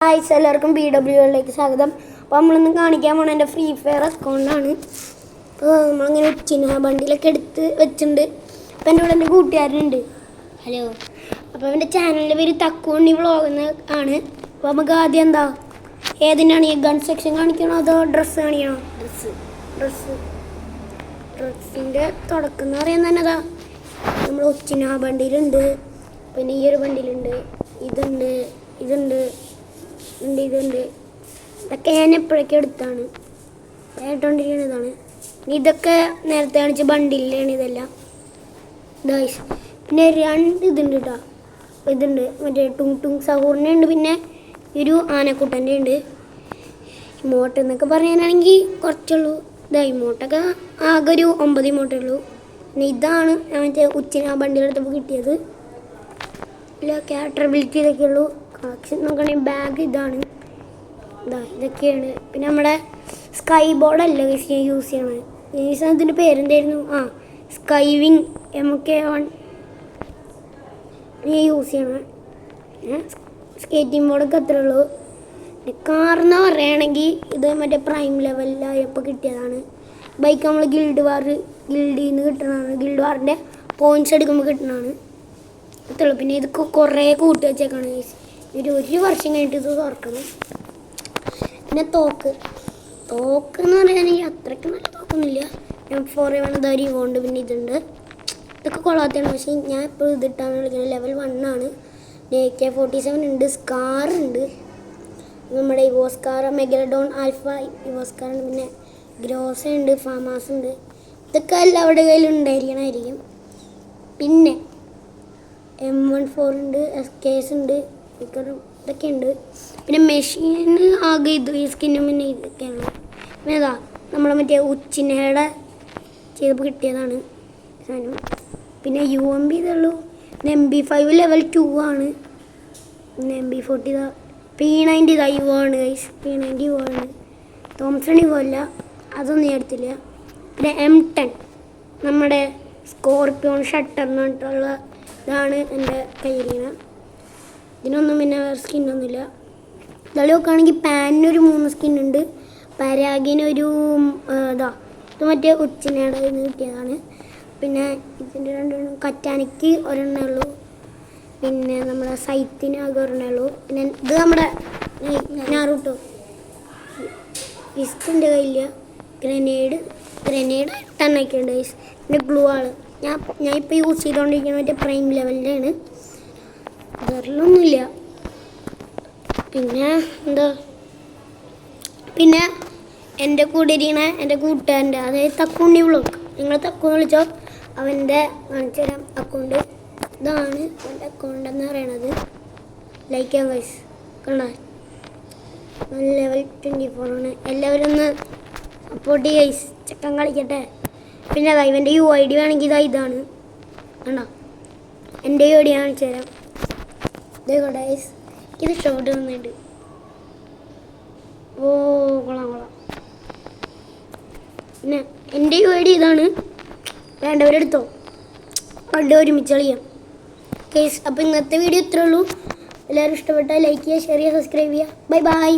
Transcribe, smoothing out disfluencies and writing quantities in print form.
Hi എല്ലാവർക്കും BWലേക്ക് സ്വാഗതം. അപ്പോൾ നമ്മളിന്ന് കാണിക്കാൻ പോകുന്നത് എൻ്റെ ഫ്രീ ഫയർ അക്കൗണ്ടാണ്. അപ്പോൾ നമ്മളിങ്ങനെ വെച്ചിന് ബണ്ടിലൊക്കെ എടുത്ത് വെച്ചിട്ടുണ്ട്. അപ്പോൾ എൻ്റെ കൂടെ എൻ്റെ കൂട്ടുകാരനുണ്ട്. ഹലോ. അപ്പോൾ എൻ്റെ ചാനലിൻ്റെ പേര് തക്കുണ്ണി വ്ളോഗ് ആണ്. അപ്പോൾ നമുക്ക് ആദ്യം എന്താ ഏതിനാണ് ഈ ഗൺ സെക്ഷൻ കാണിക്കണോ അതോ ഡ്രസ്സ് കാണിക്കണോ? ഡ്രസ്സിൻ്റെ തുടക്കം എന്ന് പറയുന്നത് തന്നെ അതാ നമ്മൾ ഒച്ചിന ബണ്ടിലുണ്ട്, പിന്നെ ഈ ഒരു ബണ്ടിലുണ്ട്, ഇതുണ്ട്, ഇതൊക്കെ ഞാൻ എപ്പോഴൊക്കെ എടുത്താണ് കേട്ടോണ്ടിരിക്കുന്നതാണ്. ഇതൊക്കെ നേരത്തെ കാണിച്ച ബണ്ടിലാണ് ഇതെല്ലാം. പിന്നെ രണ്ട് ഇതുണ്ട് കേട്ടോ, ഇതുണ്ട് മറ്റേ ടുങ് സഹൂറിൻ്റെ ഉണ്ട്, പിന്നെ ഒരു ആനക്കുട്ടൻ്റെ ഉണ്ട്. ഇമോട്ട് എന്നൊക്കെ പറയാനാണെങ്കിൽ കുറച്ചുള്ളൂ. ഇമോട്ടൊക്കെ ആകെ ഒരു 9 ഇമോട്ടേ ഉള്ളൂ. പിന്നെ ഇതാണ് മറ്റേ ഉച്ചിന ബണ്ടിലെടുത്തപ്പോൾ കിട്ടിയത്. ഇല്ല ക്യാരക്ടറബിലിറ്റി ഇതൊക്കെ ഉള്ളൂ. കളക്ഷൻ നോക്കുകയാണെങ്കിൽ ബാഗ് ഇതാണ്, ഇതൊക്കെയാണ്. പിന്നെ നമ്മുടെ സ്കൈ ബോർഡല്ല ഞാൻ യൂസ് ചെയ്യണത്. ഈ സാധനത്തിൻ്റെ പേരെന്തായിരുന്നു? സ്കൈവിങ് MK1 ഞാൻ യൂസ് ചെയ്യണത്. സ്കേറ്റിംഗ് ബോർഡൊക്കെ അത്രേ ഉള്ളൂ. കാറെന്ന് പറയുകയാണെങ്കിൽ ഇത് മറ്റേ പ്രൈം ലെവലിലായപ്പോൾ കിട്ടിയതാണ്. ബൈക്ക് നമ്മൾ ഗിൽഡിൽ നിന്ന് കിട്ടണതാണ്. ഗിൽഡ് വാറിൻ്റെ പോയിൻറ്റ്സ് എടുക്കുമ്പോൾ കിട്ടണതാണ്. അത്രേ ഉള്ളൂ. പിന്നെ ഇതൊക്കെ കുറേ കൂട്ടി വെച്ചേക്കാണ്. ഒരു വർഷം കഴിഞ്ഞിട്ട് ഇത് തുറക്കണം. പിന്നെ തോക്ക് എന്ന് പറയുകയാണെങ്കിൽ അത്രയ്ക്ക് നല്ല തോക്കൊന്നുമില്ല. M4 വേണത് ഒരു ഇവോണ്ട്, പിന്നെ ഇതുണ്ട്. ഇതൊക്കെ കൊള്ളാത്തതാണ്. പക്ഷേ ഞാൻ ഇപ്പോൾ ഇതിട്ടാണ് കളിക്കുന്നത്. ലെവൽ 1 ആണ്. AK-47 ഉണ്ട്, സ്കാർ ഉണ്ട്, നമ്മുടെ ഇവോസ്കാർ, മെഗലഡോൺ ആൽഫ ഇവോസ്കാർ ഉണ്ട്, പിന്നെ ഗ്രോസ ഉണ്ട്, ഫാമാസ് ഉണ്ട്. ഇതൊക്കെ എല്ലാവരുടെ കയ്യിലും ഉണ്ടായിരിക്കണമായിരിക്കും. പിന്നെ M14 ഉണ്ട്, SKS ഉണ്ട്, ഇതൊക്കെ ഉണ്ട്. പിന്നെ മെഷീന് ആകെ ഇത് ഈ സ്കിന്നും പിന്നെ ഇതൊക്കെയാണ്. പിന്നെ ഇതാ നമ്മൾ മറ്റേ ഉച്ചിനയുടെ ചെയ്തപ്പോൾ കിട്ടിയതാണ് സാധനം. പിന്നെ UMP ഇതുള്ളൂ. പിന്നെ MP5 ലെവൽ 2 ആണ്. പിന്നെ MP40 ഇതാ, P90 ഇതാ ഇവോ ആണ് ഗൈസ്. P90 ഇവോ ആണ്. തോംസൺ ഇവോ അല്ല, അതൊന്നും ഞാൻ എടുത്തില്ല. പിന്നെ M10 നമ്മുടെ സ്കോർപ്പിയോൺ ഷട്ടർ എന്ന് പറഞ്ഞിട്ടുള്ള ഇതാണ് എൻ്റെ കയ്യിലിങ്ങനെ. ഇതിനൊന്നും പിന്നെ വേറെ സ്കിന്നൊന്നുമില്ല. ഇതളി നോക്കുകയാണെങ്കിൽ പാനിനൊരു 3 സ്കിന്നുണ്ട്, പരാഗിനൊരു ഇത് മറ്റേ ഉച്ചിനയുടെ ഇത് കിട്ടിയതാണ്. പിന്നെ ഇതിൻ്റെ രണ്ടെണ്ണം, കറ്റാനിക്ക് ഒരെണ്ണേ ഉള്ളൂ. പിന്നെ നമ്മുടെ സൈത്തിന് ആകെ ഒരെണ്ണേ ഉള്ളൂ. പിന്നെ ഇത് നമ്മുടെ നാറുട്ടോ ഇസ്റ്റിൻ്റെ കയ്യില്ല. ഗ്രനേഡ് 10 ഒക്കെ ഉണ്ട്. പിന്നെ ഗ്ലൂ ആള് ഞാൻ ഇപ്പോൾ യൂസ് ചെയ്തുകൊണ്ടിരിക്കുന്നത് മറ്റേ പ്രൈം ലെവലിൻ്റെ ആണ്. വേറൊന്നുമില്ല. പിന്നെ എന്താ, പിന്നെ എൻ്റെ കൂടെ ഇരിക്കണ എൻ്റെ കൂട്ടുകാരൻ്റെ, അതായത് തക്കുണ്ണി വ്ളോഗ്, നിങ്ങൾ തക്കുന്ന് വിളിച്ചോ, അവൻ്റെ കാണിച്ചു തരാം അക്കൗണ്ട്. ഇതാണ് അവൻ്റെ അക്കൗണ്ട് എന്ന് പറയണത്. ലൈക്ക് ചെയ്യാം ഗൈസ്. കണ്ടോ, ലെവൽ 24 ആണ്. എല്ലാവരും ഒന്ന് സപ്പോർട്ട് ഗൈസ്, ചെക്കൻ കളിക്കട്ടെ. പിന്നെ അതാ ഇവൻ്റെ UID വേണമെങ്കിൽ ഇതാണ് കണ്ടോ, എൻ്റെ UID കാണിച്ചു തരാം. ഇതേക്കോട്ടെ ഗൈസ്, ഇത് ഇഷ്ടപ്പെട്ട് വന്നിട്ട്. കൊള്ളാം. പിന്നെ എൻ്റെ UID ഇതാണ്, വേണ്ടവരെടുത്തോ, പണ്ട് ഒരുമിച്ച് കളിയാം ഗൈസ്. അപ്പോൾ ഇന്നത്തെ വീഡിയോ ഇത്രേ ഉള്ളൂ. എല്ലാവരും ഇഷ്ടപ്പെട്ടാൽ ലൈക്ക് ചെയ്യുക, ഷെയർ ചെയ്യുക, സബ്സ്ക്രൈബ് ചെയ്യുക. ബൈ.